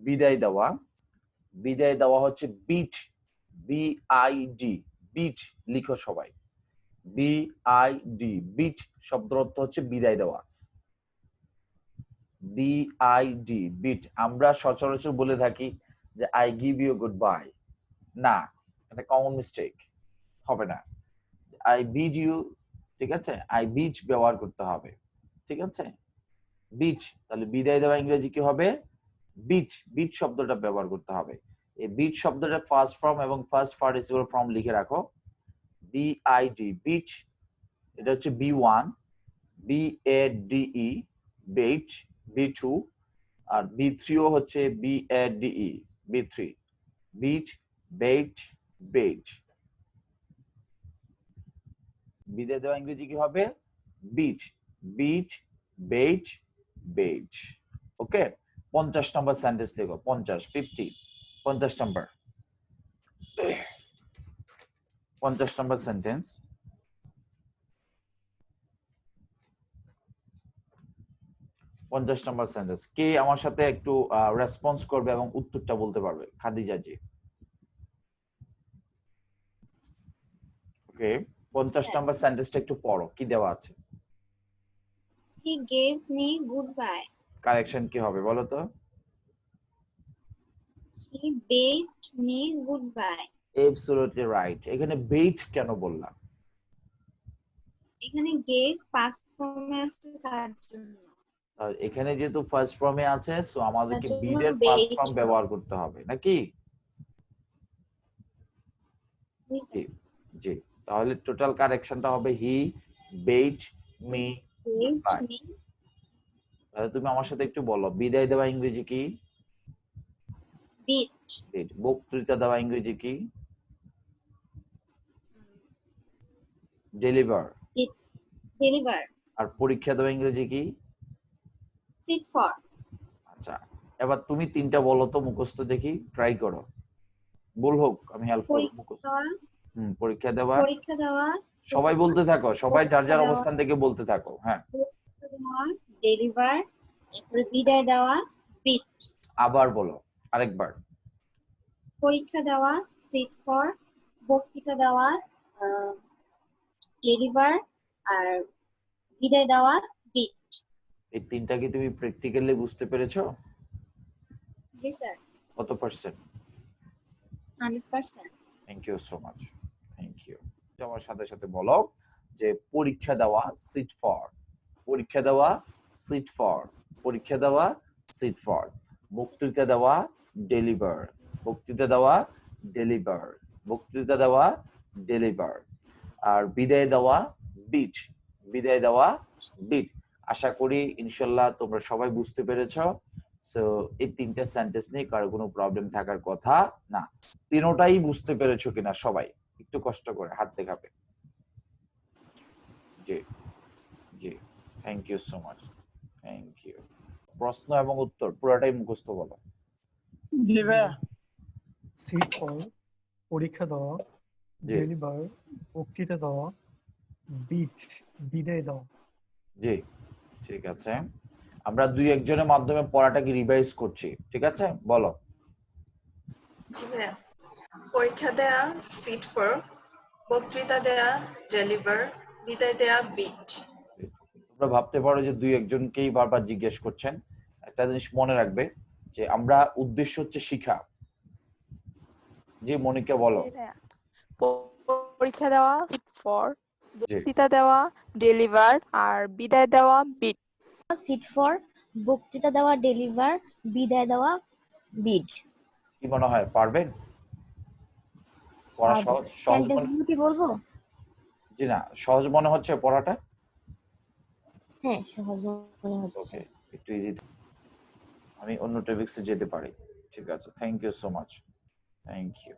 বিদায় দেওয়া, বিদায় দেওয়া হচ্ছে বিট, বিআইডি, বিট লিখো সবাই, বিআইডি, বিট শব্দের অর্থ হচ্ছে বিদায় দেওয়া, বিআইডি, বিট। আমরা সচরাচর বলে থাকি যে I give you good bye, না, এটা কমন মিস্টেক, হবে না। আই বিড ইউ, ঠিক আছে, আই বিড ব্যবহার করতে হবে, ঠিক আছে, বিট। তাহলে বিদায় দেওয়া ইংরেজি কি হবে? বিট, বিট শব্দটা ব্যবহার করতে হবে। এই বিট শব্দটা ফার্স্ট ফর্ম এবং ফার্স্ট পার্টিসিপল ফর্ম লিখে রাখো, বিআইডি, বিট। এটা হচ্ছে বি1, বিএডিই, বেট, বি2, আর বি3ও হচ্ছে বিএডিই, বি3, বিট, বেট, বেট। বিদায় দেওয়া ইংরেজি কি হবে? Beat, beat, bet, bet. Okay, 50 number sentence লিখো, 50, 50 নম্বর, 50 নম্বর সেন্টেন্স। 50 নম্বর সেন্টেন্স কে আমার সাথে একটু রেসপন্স করবে এবং উত্তরটা বলতে পারবে? খাদিজা জি। ওকে, 50 নম্বর সেন্টেন্সটা একটু পড়ো, কি দেওয়া আছে? He gave me goodbye. Correction কি হবে বলো তো? He bade me goodbye. Absolutely right. এখানে বেট কেন বললাম? এখানে gave past form এ আছে তার জন্য। আর এখানে যেহেতু ফার্স্ট ফর্মে আছে, সো আমাদেরকে তার জন্য বিড এর ফার্স্ট bade ফর্ম ব্যবহার করতে হবে নাকি? জি, জি। তাহলে টোটাল কারেকশনটা হবে হি বেট মি গুডবাই। me. তাহলে তুমি আমার সাথে একটু বলো, বিদায় দেওয়া ইংরেজি কি? Bid. বিট। বক্তৃতা দেওয়া ইংরেজি কি? ডেলিভার। Deliver. আর পরীক্ষা দেওয়া ইংরেজি কি? Sit for. আচ্ছা, এবার তুমি তিনটা বলো তো মুখস্থ দেখি, ট্রাই করো, ভুল হোক আমি হেল্প করব। মুখস্থ, পরীক্ষা দেওয়া, পরীক্ষা দেওয়া, সবাই বলতে থাকো, সবাই যার যার অবস্থান থেকে বলতে থাকো। হ্যাঁ, ডেলিভার, এরপরে বিদায় দেওয়া, বিট। আবার বলো, আরেকবার। পরীক্ষা দেওয়া, সিট ফর, বক্তৃতা দেওয়া, ডেলিভার, আর বিদায় দেওয়া, বিট। এই তিনটা কি তুমি প্র্যাকটিক্যালি বুঝতে পেরেছো? জি স্যার, কত percent? 100%। Thank you so much, thank you. আমার সাথে সাথে বলো যে পরীক্ষা দেওয়া সিট ফর, পরীক্ষা দেওয়া সিট ফর, পরীক্ষা দেওয়া সিট ফর, বক্তৃতা দেওয়া ডেলিভার, বক্তৃতা দেওয়া ডেলিভার, বক্তৃতা দেওয়া ডেলিভার, আর বিদায় দেওয়া বিট, বিদায় দেওয়া বিট। আশা করি ইনশাল্লাহ তোমরা সবাই বুঝতে পেরেছো। সো এই তিনটা সেন্টেন্স নিয়ে কারো কোনো প্রবলেম থাকার কথা না। তিনোটাই বুঝতে পেরেছো কিনা সবাই? একটু কষ্ট করে হাত দেখাবে। জি, জি, thank you so much, thank you. প্রশ্ন এবং উত্তর পুরোটাই মুখস্থ বলো। জি ভাইয়া। সিট ফর, পরীক্ষা দেওয়া, জি, ডেলিভার, বক্তৃতা দেওয়া, বিট, বিদায় দেওয়া। জি, ঠিক আছে। আমরা দুই একজনের মাধ্যমে পড়াটাকে রিভাইজ করছি, ঠিক আছে? বলো। জি ভাইয়া। পরীক্ষা দেয়া সিট ফর, বক্তৃতা দেয়া ডেলিভার, বিদায় দেয়া বিট। তোমরা ভাবতে পারো যে দুই একজনকেই বারবার জিজ্ঞেস করছেন। একটা জিনিস মনে রাখবে যে আমরা উদ্দেশ্য হচ্ছে শিখা। জি মনিকা বলো। পরীক্ষা দেওয়া সিট ফর, জি, বক্তৃতা দেওয়া ডেলিভার, আর বিদায় দেওয়া বিট। সিট ফর, বক্তৃতা দেওয়া ডেলিভার, বিদায় দেওয়া বিড। কি মনে হয় পারবেন? পড়া সহজ, সহজ মনে? সেন্টেন্সগুলো কি বলবো? জি না, সহজ মনে হচ্ছে পড়াটা? হ্যাঁ, সহজ মনে হচ্ছে। ওকে, একটু ইজি। আমি অন্য টপিকসে যেতে পারি, ঠিক আছে? Thank you so much, thank you.